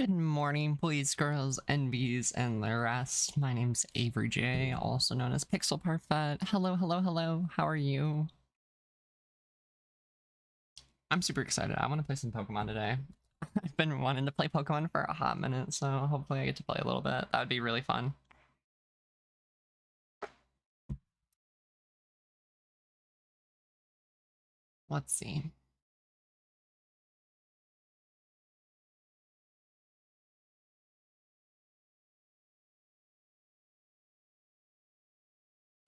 Good morning, boys, girls, NBs, and the rest. My name's Avery J, also known as PixelleParfaite. Hello, hello, hello. How are you? I'm super excited. I want to play some Pokemon today. I've been wanting to play Pokemon for a hot minute, so hopefully I get to play a little bit. That would be really fun. Let's see.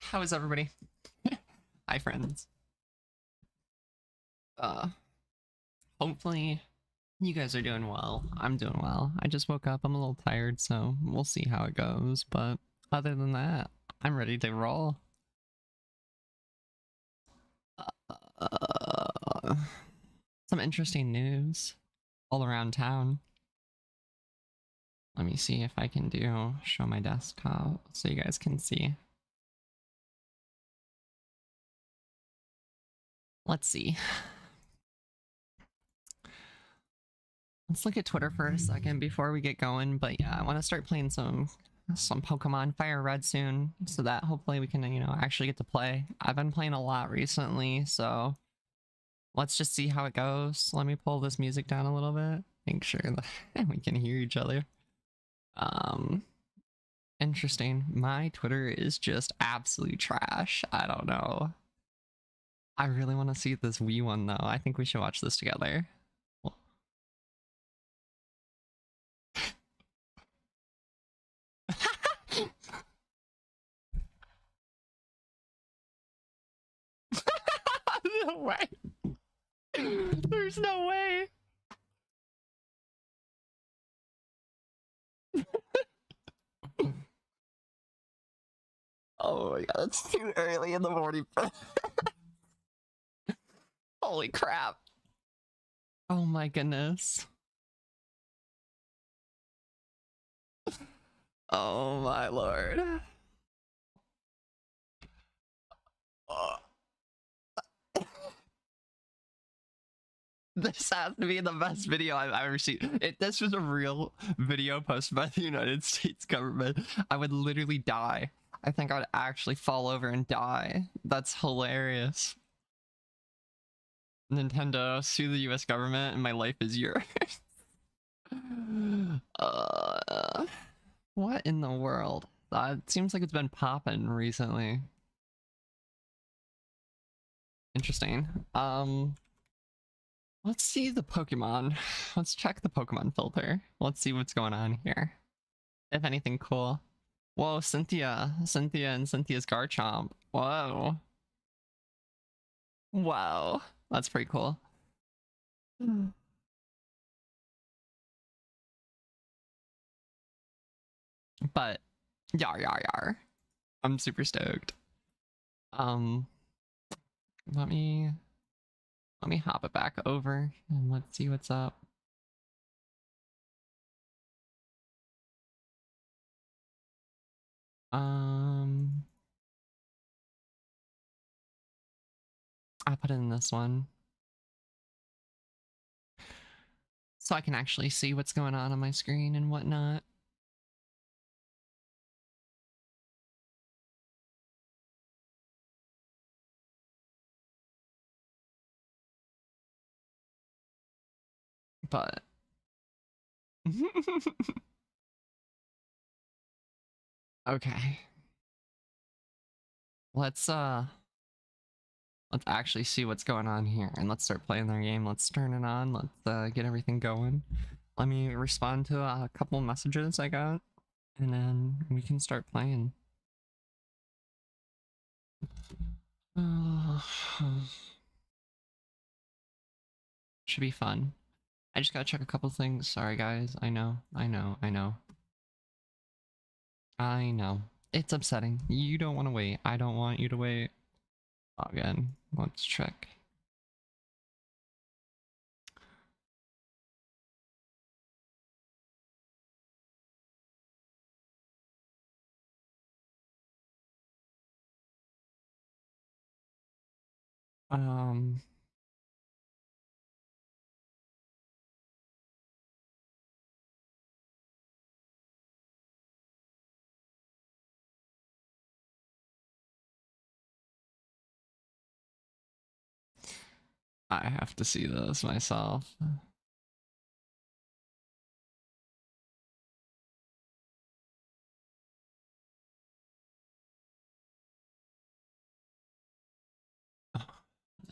How is everybody? Hi, friends. Hopefully you guys are doing well. I'm doing well. I just woke up. I'm a little tired, so we'll see how it goes. But other than that, I'm ready to roll. Some interesting news all around town. Let me see if I can show my desktop so you guys can see. Let's see. Let's look at Twitter for a second before we get going. But yeah, I want to start playing some Pokemon Fire Red soon, so that hopefully we can, actually get to play. I've been playing a lot recently, so let's just see how it goes. Let me pull this music down a little bit. Make sure that we can hear each other. Interesting. My Twitter is just absolute trash. I don't know. I really want to see this Wii one though. I think we should watch this together. No way. There's no way. Oh my god, it's too early in the morning. Holy crap. Oh my goodness. Oh my lord. This has to be the best video I've ever seen. If this was a real video posted by the United States government, I would literally die. I think I would actually fall over and die. That's hilarious. Nintendo, sue the US government and my life is yours. What in the world? It seems like it's been popping recently. Interesting. Let's see the Pokemon. Let's check the Pokemon filter. Let's see what's going on here. If anything cool. Whoa, Cynthia. Cynthia and Cynthia's Garchomp. Whoa. Wow. That's pretty cool. But yar yar yar. I'm super stoked. Um let me hop it back over and let's see what's up. I put in this one so I can actually see what's going on my screen and whatnot. But okay. Let's actually see what's going on here and let's start playing their game. Let's turn it on. Let's get everything going. Let me respond to a couple messages I got and then we can start playing. Should be fun. I just gotta check a couple things. Sorry guys. I know. It's upsetting. You don't want to wait. I don't want you to wait. Again, let's check. I have to see this myself.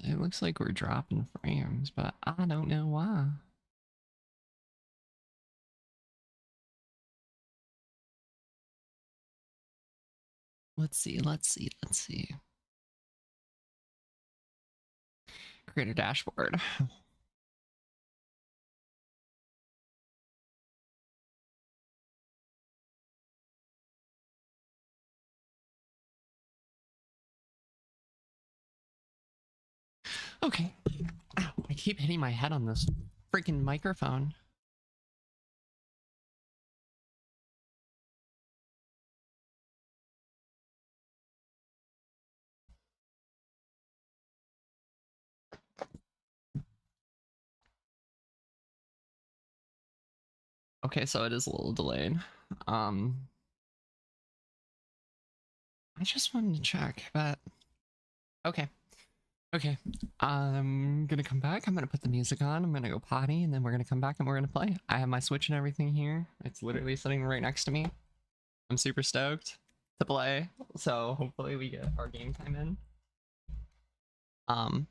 It looks like we're dropping frames, but I don't know why. Let's see, let's see, let's see. Create a dashboard. Okay. Ow, I keep hitting my head on this freaking microphone. Okay, so it is a little delayed. I just wanted to check, but okay. Okay. I'm gonna come back. I'm gonna put the music on. I'm gonna go potty, and then we're gonna come back and we're gonna play. I have my Switch and everything here. It's literally sitting right next to me. I'm super stoked to play. So hopefully we get our game time in. Um,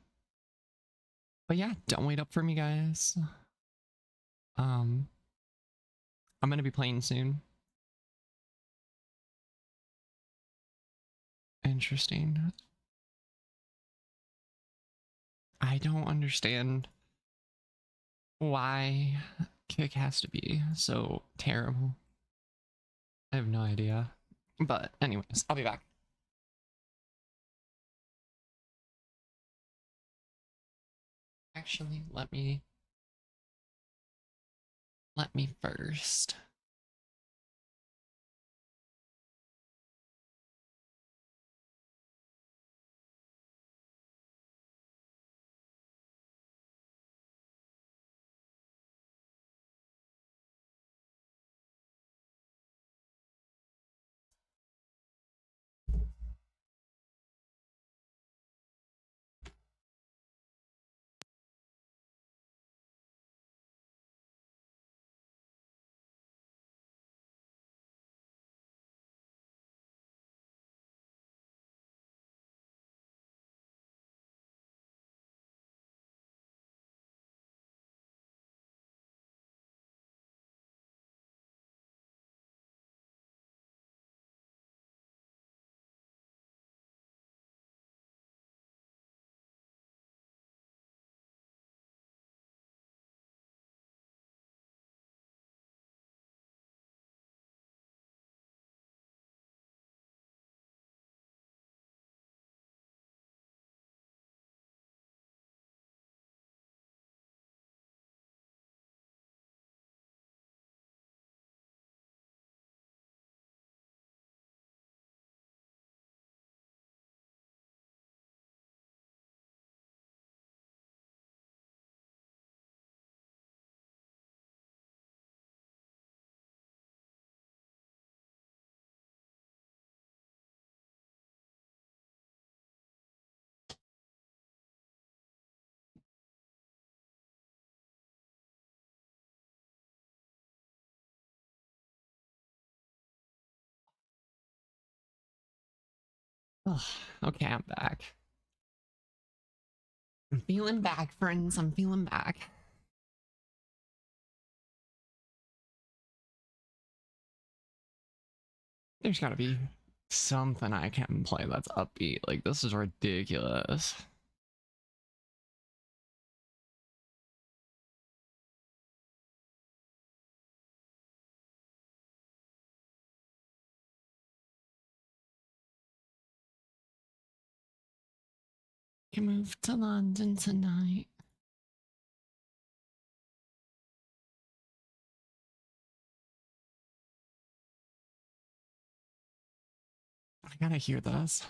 but yeah, don't wait up for me, guys. I'm gonna be playing soon. Interesting. I don't understand why Kick has to be so terrible. I have no idea. But anyways, I'll be back. Actually, let me first. Ugh, okay, I'm back. I'm feeling back, friends. I'm feeling back. There's gotta be something I can play that's upbeat. Like, this is ridiculous. You move to London tonight. I gotta hear this.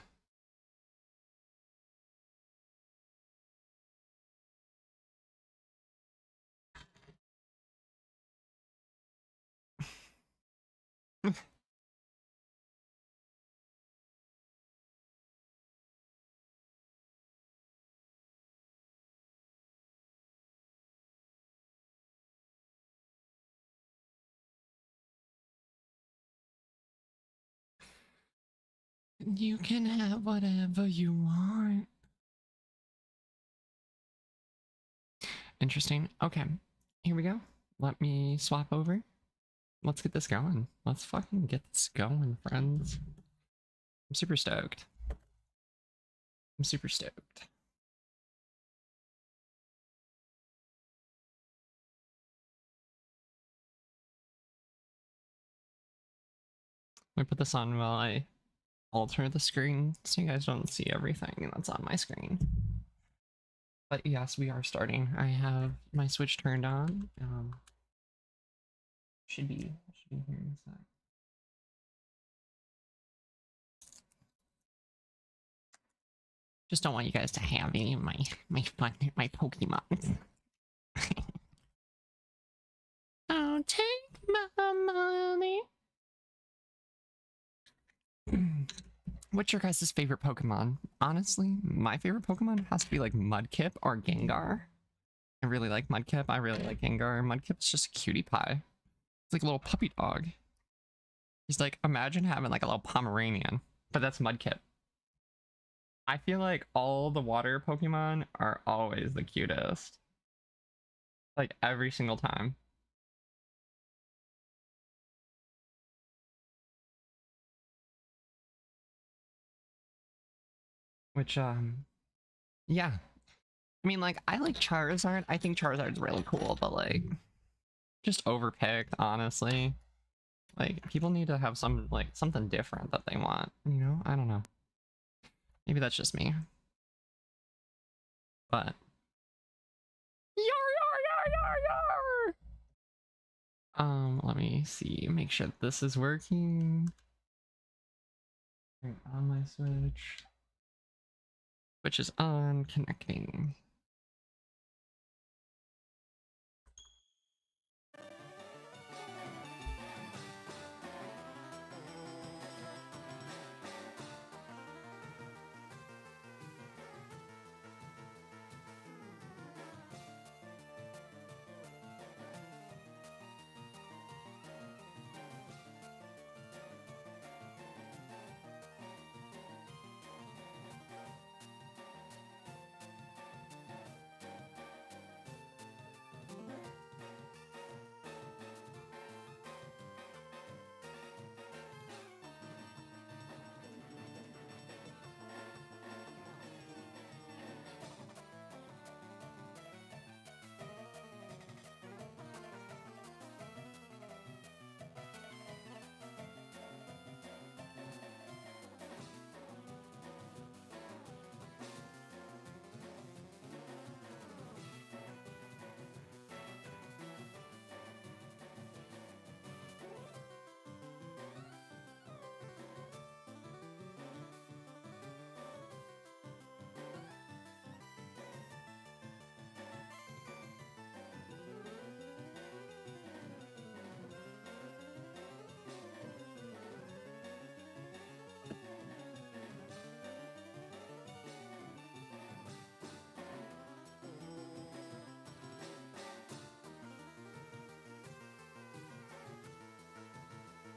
You can have whatever you want. Interesting. Okay, here we go. Let me swap over. Let's get this going. Let's fucking get this going, friends. I'm super stoked. I'm super stoked. Let me put this on while I alter the screen so you guys don't see everything that's on my screen. But yes, we are starting. I have my Switch turned on. Should be here in a sec. Just don't want you guys to have any of my Pokemon. Don't take my money. What's your guys' favorite Pokemon? Honestly, my favorite Pokemon has to be like Mudkip or Gengar. I really like Mudkip. I really like Gengar. Mudkip's just a cutie pie. It's like a little puppy dog. He's like, imagine having like a little Pomeranian, but that's Mudkip. I feel like all the water Pokemon are always the cutest. Like every single time. Which, yeah. I mean, like, I like Charizard. I think Charizard's really cool, but like, just overpicked, honestly. Like, people need to have some, like, something different that they want, you know? I don't know. Maybe that's just me. But... Yar, yar, yar, yar, yar! Let me see. Make sure this is working. Turn on my Switch. Switch is on, connecting.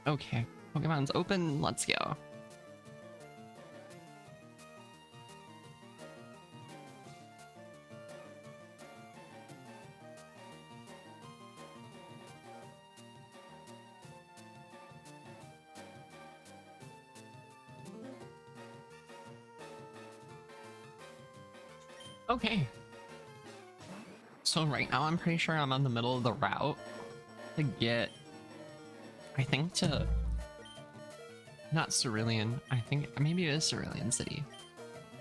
Okay, Pokemon's open, let's go. Okay. So right now I'm pretty sure I'm on the middle of the route to get, I think to, not Cerulean, I think maybe it is Cerulean City.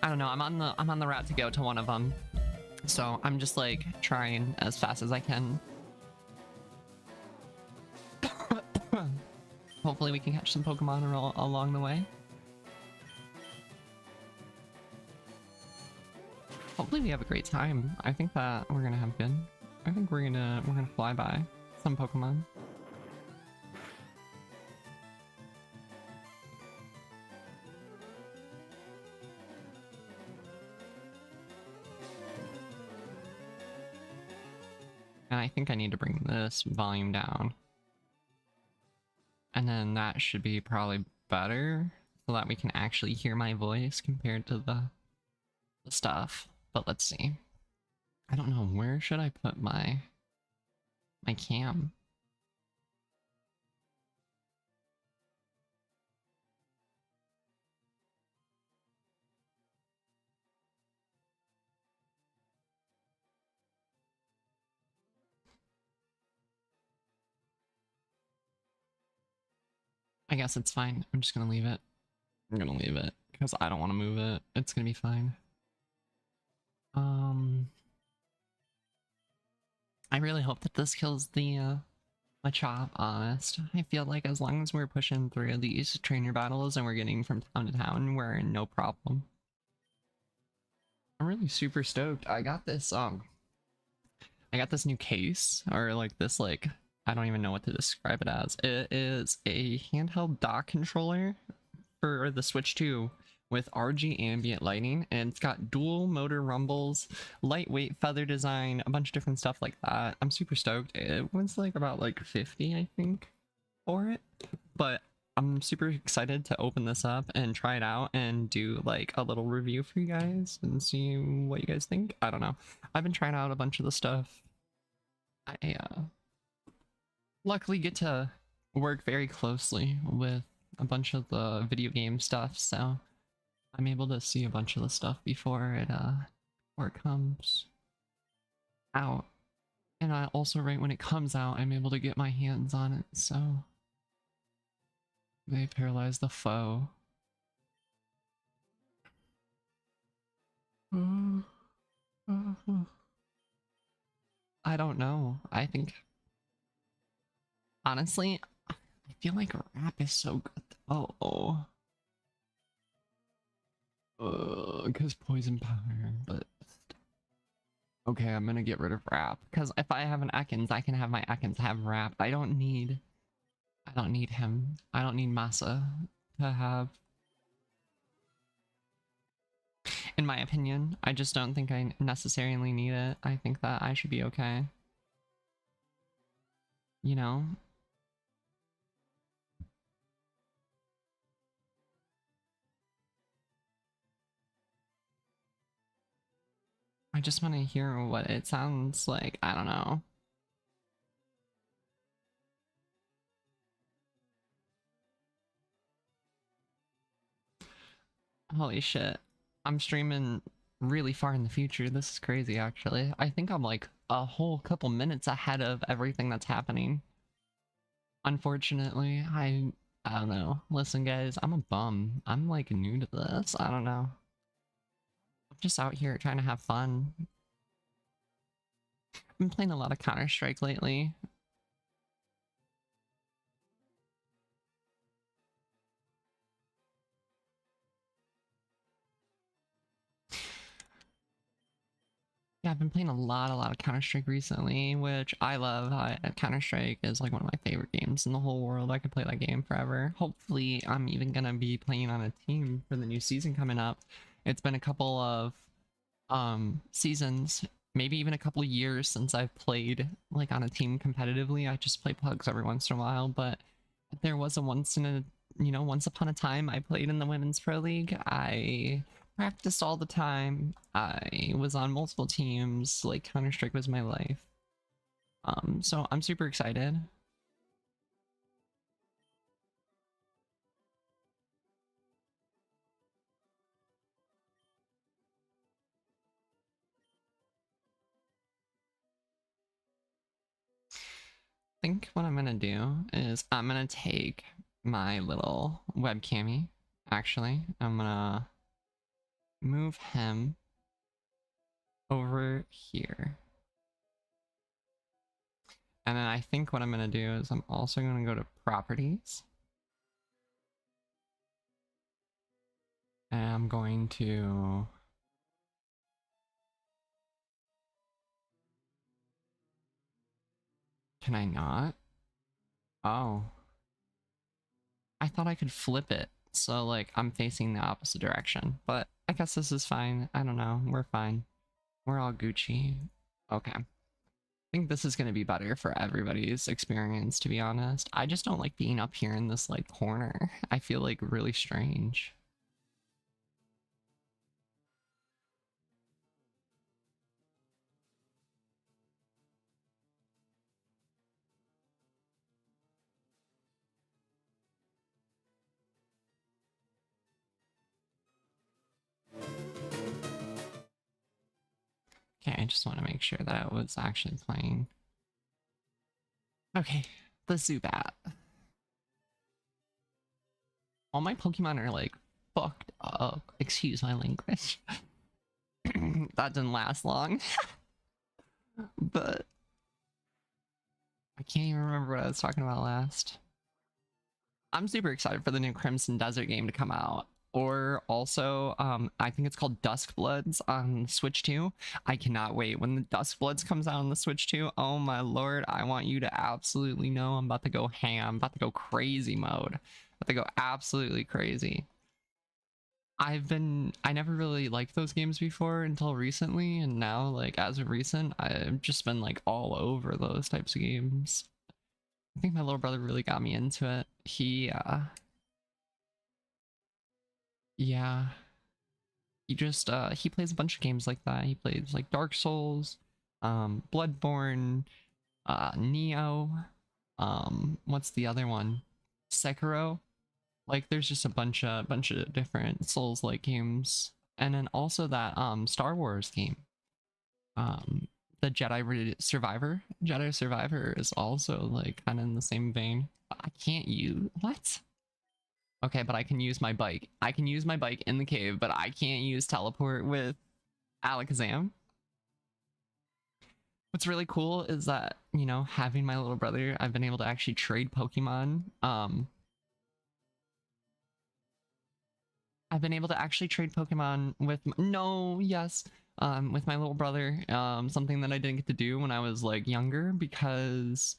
I don't know, I'm on the route to go to one of them. So I'm just like trying as fast as I can. Hopefully we can catch some Pokemon along the way. Hopefully we have a great time. I think that we're gonna have good. I think we're gonna fly by some Pokemon. And I think I need to bring this volume down. And then that should be probably better. so that we can actually hear my voice compared to the stuff. But let's see. I don't know, where should I put my cam? I guess it's fine. I'm just gonna leave it. I'm gonna leave it because I don't want to move it. It's gonna be fine. I really hope that this kills the Machop, honest. I feel like as long as we're pushing through these trainer battles and we're getting from town to town, we're in no problem. I'm really super stoked. I got this new case, or like this, like, I don't even know what to describe it as. It is a handheld dock controller for the Switch 2 with RG ambient lighting, and it's got dual motor rumbles, lightweight feather design, a bunch of different stuff like that. I'm super stoked. It was like about like 50, I think, for it, but I'm super excited to open this up and try it out and do like a little review for you guys and see what you guys think. I don't know. I've been trying out a bunch of the stuff. I luckily get to work very closely with a bunch of the video game stuff, so I'm able to see a bunch of the stuff before it comes out. And I also, right when it comes out, I'm able to get my hands on it, so they paralyze the foe. I don't know. I think, honestly, I feel like rap is so good. Oh. Because poison powder, but okay, I'm gonna get rid of rap because if I have an Ekans, I can have my Ekans have rap. I don't need him. I don't need Masa to have. In my opinion, I just don't think I necessarily need it. I think that I should be okay. You know? I just want to hear what it sounds like. I don't know. Holy shit. I'm streaming really far in the future. This is crazy, actually. I think I'm like a whole couple minutes ahead of everything that's happening. Unfortunately, I don't know. Listen, guys, I'm a bum. I'm like new to this. I don't know. I'm just out here trying to have fun. I've been playing a lot of Counter-Strike lately. Yeah, I've been playing a lot of Counter-Strike recently, which I love. Counter-Strike is like one of my favorite games in the whole world. I could play that game forever. Hopefully, I'm even gonna be playing on a team for the new season coming up. It's been a couple of seasons, maybe even a couple of years since I've played like on a team competitively. I just play pugs every once in a while, but there was a once upon a time I played in the Women's Pro League. I practiced all the time. I was on multiple teams. Like Counter-Strike was my life. So I'm super excited. I think what I'm gonna do is I'm gonna take my little webcammy. Actually, I'm gonna move him over here. And then I think what I'm gonna do is I'm also gonna go to properties. And I'm going to... Can I not? Oh. I thought I could flip it. So like I'm facing the opposite direction. But I guess this is fine. I don't know. We're fine. We're all Gucci. Okay. think this is going to be better for everybody's experience, to be honest. I just don't like being up here in this like corner. I feel like really strange. Okay, I just want to make sure that I was actually playing. Okay, the Zubat. All my Pokemon are like fucked up. Excuse my language. That didn't last long. But I can't even remember what I was talking about last. I'm super excited for the new Crimson Desert game to come out. Or also, I think it's called Duskbloods on Switch 2. I cannot wait. When the Duskbloods comes out on the Switch 2, oh my lord, I want you to absolutely know I'm about to go ham. I'm about to go crazy mode. About to go absolutely crazy. I never really liked those games before until recently, and now, like, as of recent, I've just been, like, all over those types of games. I think my little brother really got me into it. Yeah, he plays a bunch of games like that. He plays like Dark Souls, Bloodborne, Neo, what's the other one? Sekiro. Like there's just a bunch of different Souls-like games. And then also that Star Wars game. The Jedi Survivor is also like kind of in the same vein. I can't use what? Okay, but I can use my bike. I can use my bike in the cave, but I can't use teleport with Alakazam. What's really cool is that, you know, having my little brother, I've been able to actually trade Pokemon. I've been able to actually trade Pokemon with with my little brother. Something that I didn't get to do when I was like younger because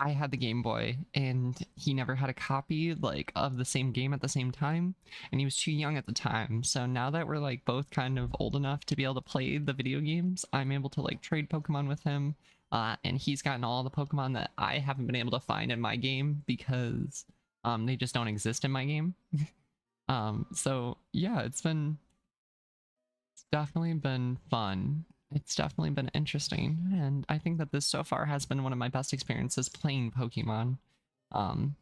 I had the Game Boy and he never had a copy like of the same game at the same time, and he was too young at the time. So now that we're like both kind of old enough to be able to play the video games, I'm able to like trade Pokemon with him. And he's gotten all the Pokemon that I haven't been able to find in my game because they just don't exist in my game. So yeah, it's definitely been fun. It's definitely been interesting, and I think that this so far has been one of my best experiences playing Pokemon. Um,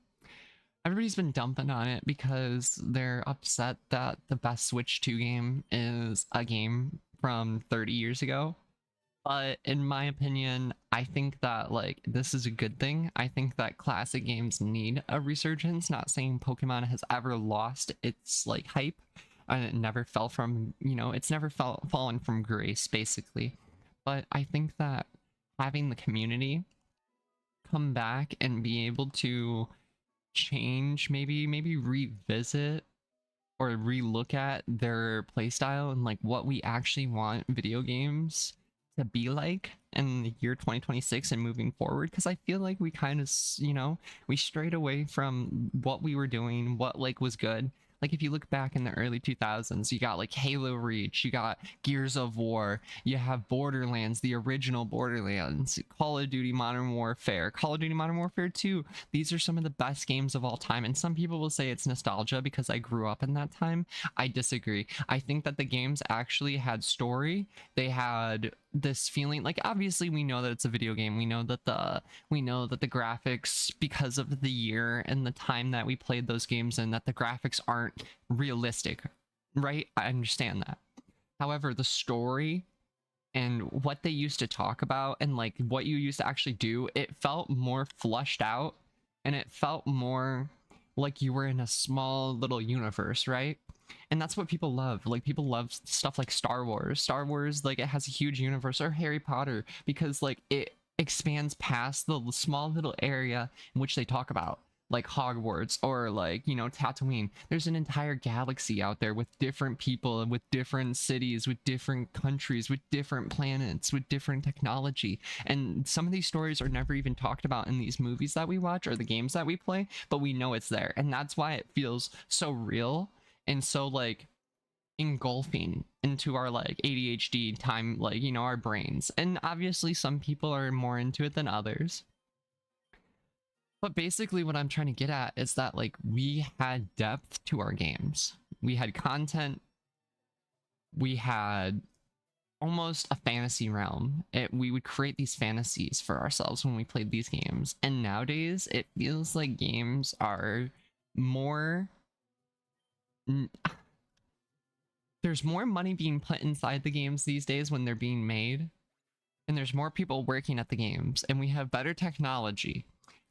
Everybody's been dumping on it because they're upset that the best Switch 2 game is a game from 30 years ago. But in my opinion, I think that like this is a good thing. I think that classic games need a resurgence. Not saying Pokemon has ever lost its like hype, and it never fell from, you know, it's never fallen from grace basically. But I think that having the community come back and be able to change, maybe revisit or relook at their playstyle and like what we actually want video games to be like in the year 2026 and moving forward, because I feel like we kind of, you know, we strayed away from what we were doing, what like was good. Like if you look back in the early 2000s, you got like Halo Reach, you got Gears of War, you have Borderlands, the original Borderlands, Call of Duty Modern Warfare, Call of Duty Modern Warfare 2. These are some of the best games of all time, and some people will say it's nostalgia because I grew up in that time. I disagree. I think that the games actually had story. They had this feeling, like obviously we know that it's a video game. We know that the graphics, because of the year and the time that we played those games in, that the graphics aren't realistic, right? I understand that. However, the story and what they used to talk about and like what you used to actually do, it felt more flushed out, and it felt more like you were in a small little universe, right? And that's what people love. Like people love stuff like Star Wars. Star Wars, like it has a huge universe, or Harry Potter, because like it expands past the small little area in which they talk about, like Hogwarts or like, you know, Tatooine. There's an entire galaxy out there with different people and with different cities, with different countries, with different planets, with different technology. And some of these stories are never even talked about in these movies that we watch or the games that we play, but we know it's there. And that's why it feels so real and so like engulfing into our like ADHD time, like, you know, our brains. And obviously some people are more into it than others. But basically what I'm trying to get at is that like we had depth to our games. We had content. We had almost a fantasy realm. We would create these fantasies for ourselves when we played these games. And nowadays it feels like games are more there's more money being put inside the games these days when they're being made, and there's more people working at the games, and we have better technology.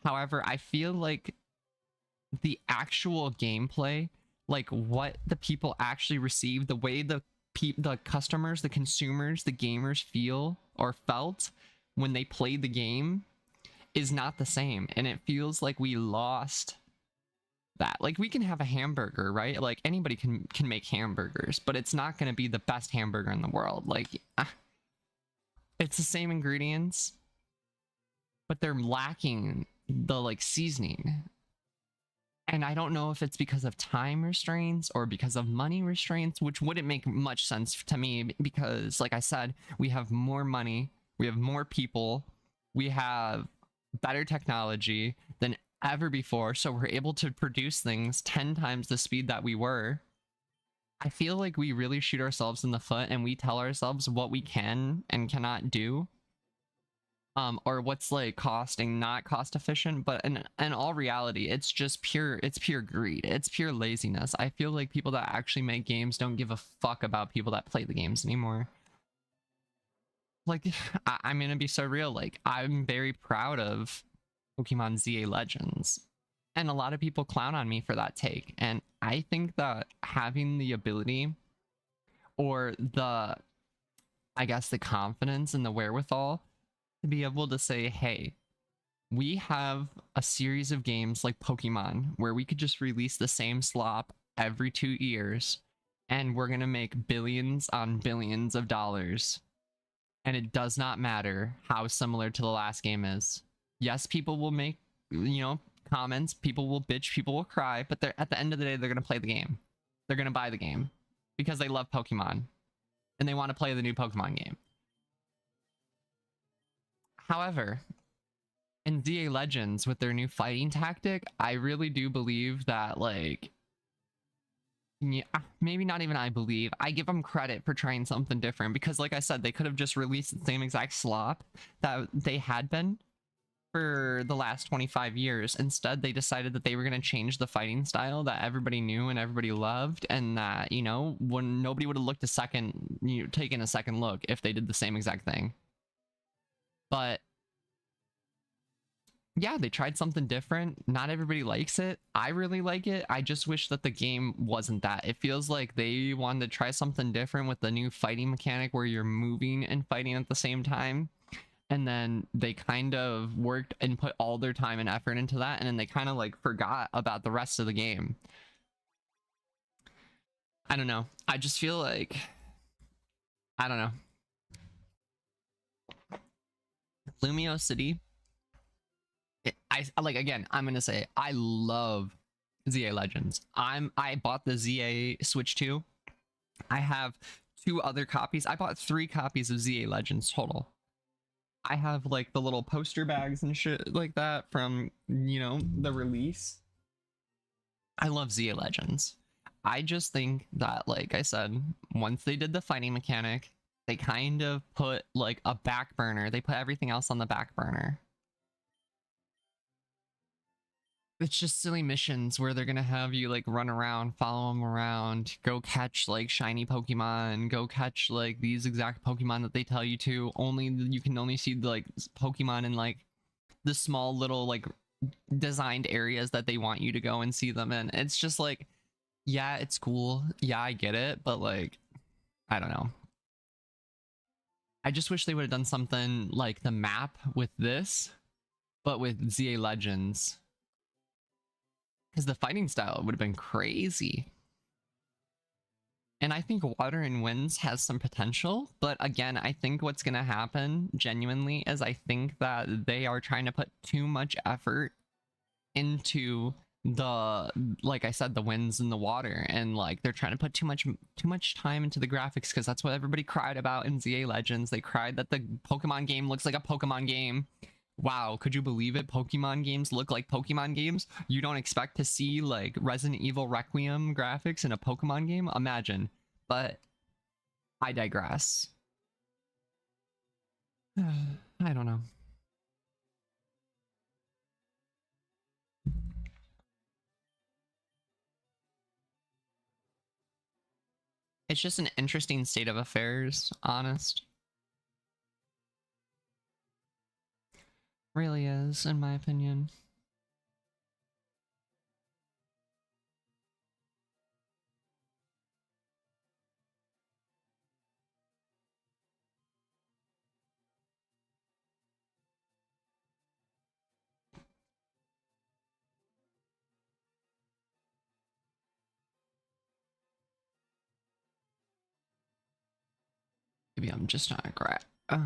However, I feel like the actual gameplay, like what the people actually receive, the way the customers, the consumers, the gamers feel or felt when they played the game is not the same. And it feels like we lost that. Like, we can have a hamburger, right? Like, anybody can make hamburgers, but it's not going to be the best hamburger in the world. Like, it's the same ingredients, but they're lacking the like seasoning. And I don't know if it's because of time restraints or because of money restraints, which wouldn't make much sense to me because, like I said, we have more money, we have more people, we have better technology than ever before, so we're able to produce things 10 times the speed that we were. I feel like we really shoot ourselves in the foot and we tell ourselves what we can and cannot do. Or what's like not cost efficient, but in all reality, it's just pure greed. It's pure laziness. I feel like people that actually make games don't give a fuck about people that play the games anymore. Like, I'm gonna be so real. Like, I'm very proud of Pokemon ZA Legends, and a lot of people clown on me for that take. And I think that having the ability or the, I guess, the confidence and the wherewithal to be able to say, hey, we have a series of games like Pokemon where we could just release the same slop every 2 years and we're gonna make billions on billions of dollars, and it does not matter how similar to the last game is. Yes, people will make, you know, comments, people will bitch, people will cry, but they're at the end of the day, they're gonna play the game. They're gonna buy the game because they love Pokemon and they want to play the new Pokemon game. However, in ZA Legends, with their new fighting tactic, I really do believe that, like, yeah, maybe not even I believe, I give them credit for trying something different, because like I said, they could have just released the same exact slop that they had been for the last 25 years. Instead, they decided that they were going to change the fighting style that everybody knew and everybody loved, and that, you know, when nobody would have looked taken a second look if they did the same exact thing. But yeah, they tried something different. Not everybody likes it. I really like it. I just wish that the game wasn't that. It feels like they wanted to try something different with the new fighting mechanic where you're moving and fighting at the same time. And then they kind of worked and put all their time and effort into that, and then they kind of like forgot about the rest of the game. I don't know. I just feel like, I don't know. Lumio City, I like, again, I'm gonna say I love ZA Legends. I bought the ZA Switch 2. I have 2 other copies. I bought 3 copies of ZA Legends total. I have like the little poster bags and shit like that from, you know, the release. I love ZA Legends. I just think that, like I said, once they did the fighting mechanic, they kind of put like a back burner. They put everything else on the back burner. It's just silly missions where they're gonna have you like run around, follow them around, go catch like shiny Pokemon, go catch like these exact Pokemon that they tell you to. Only you can only see the like Pokemon in like the small little like designed areas that they want you to go and see them in. It's just like, yeah, it's cool. Yeah, I get it, but like, I don't know. I just wish they would have done something like the map with this, but with ZA Legends. Because the fighting style would have been crazy. And I think Water and Winds has some potential, but again, I think what's going to happen genuinely is I think that they are trying to put too much effort into like I said, the winds and the water, and like they're trying to put too much time into the graphics, because that's what everybody cried about in ZA Legends. They cried that the Pokemon game looks like a Pokemon game. Wow, could you believe it? Pokemon games look like Pokemon games. You don't expect to see like Resident Evil Requiem graphics in a Pokemon game? Imagine. But I digress. I don't know. It's just an interesting state of affairs, honest. Really is, in my opinion. Maybe I'm just not great. Oh.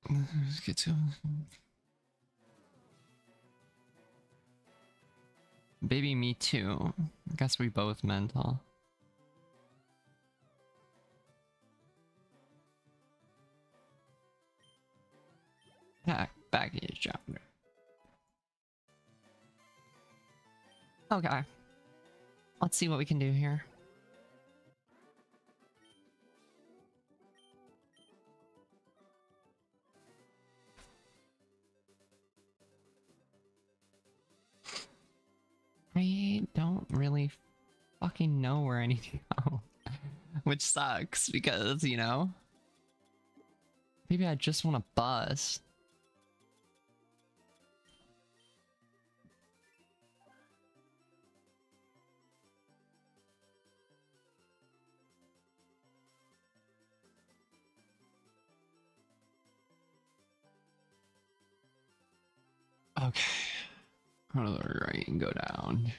Let's get to baby. Me too. I guess we both mental. Baggage chapter. Okay. Let's see what we can do here. I don't really fucking know where I need to go. Which sucks because, you know, maybe I just want to bus. Okay. Go to the right and go down.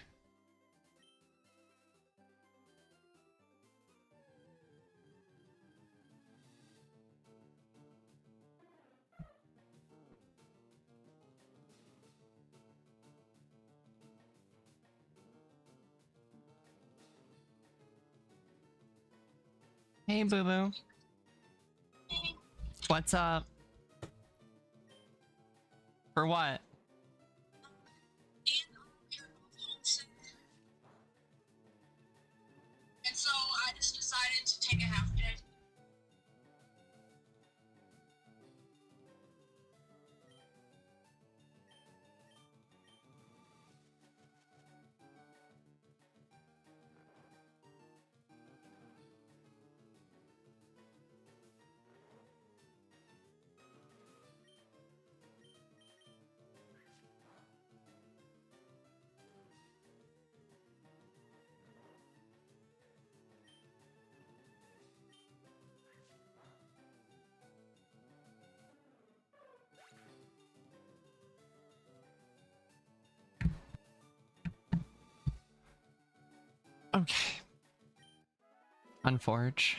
Hey, boo boo. What's up? For what? And so I just decided to take a half day. Okay. Unforge.